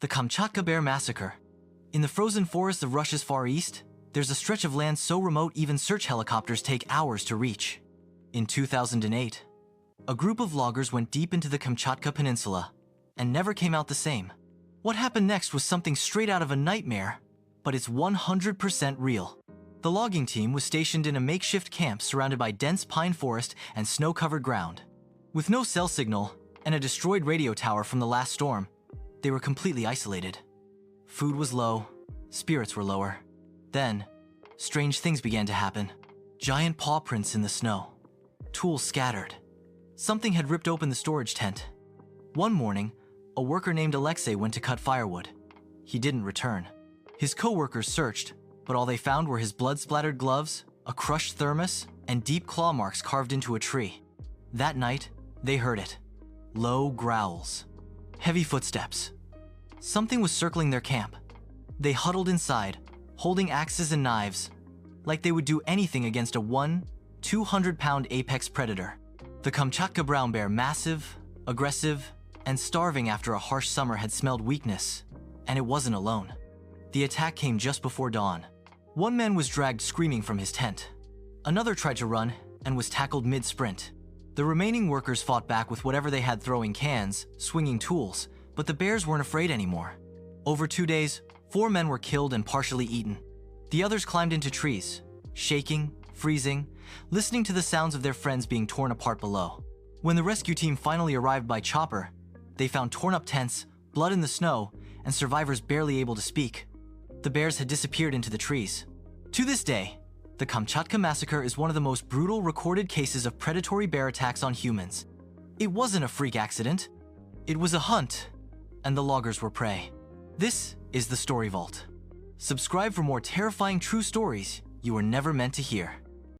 The Kamchatka Bear Massacre. In the frozen forests of Russia's Far East, there's a stretch of land so remote even search helicopters take hours to reach. In 2008, a group of loggers went deep into the Kamchatka Peninsula and never came out the same. What happened next was something straight out of a nightmare, but it's 100% real. The logging team was stationed in a makeshift camp surrounded by dense pine forest and snow-covered ground. With no cell signal and a destroyed radio tower from the last storm, they were completely isolated. Food was low, spirits were lower. Then, strange things began to happen. Giant paw prints in the snow. Tools scattered. Something had ripped open the storage tent. One morning, a worker named Alexei went to cut firewood. He didn't return. His co-workers searched, but all they found were his blood-splattered gloves, a crushed thermos, and deep claw marks carved into a tree. That night, they heard it. Low growls. Heavy footsteps. Something was circling their camp. They huddled inside, holding axes and knives, like they would do anything against a 200-pound apex predator. The Kamchatka brown bear, massive, aggressive, and starving after a harsh summer, had smelled weakness, and it wasn't alone. The attack came just before dawn. One man was dragged screaming from his tent. Another tried to run and was tackled mid-sprint. The remaining workers fought back with whatever they had, throwing cans, swinging tools, but the bears weren't afraid anymore. Over 2 days, 4 men were killed and partially eaten. The others climbed into trees, shaking, freezing, listening to the sounds of their friends being torn apart below. When the rescue team finally arrived by chopper, they found torn-up tents, blood in the snow, and survivors barely able to speak. The bears had disappeared into the trees. To this day, the Kamchatka Massacre is one of the most brutal recorded cases of predatory bear attacks on humans. It wasn't a freak accident. It was a hunt, and the loggers were prey. This is the Story Vault. Subscribe for more terrifying true stories you were never meant to hear.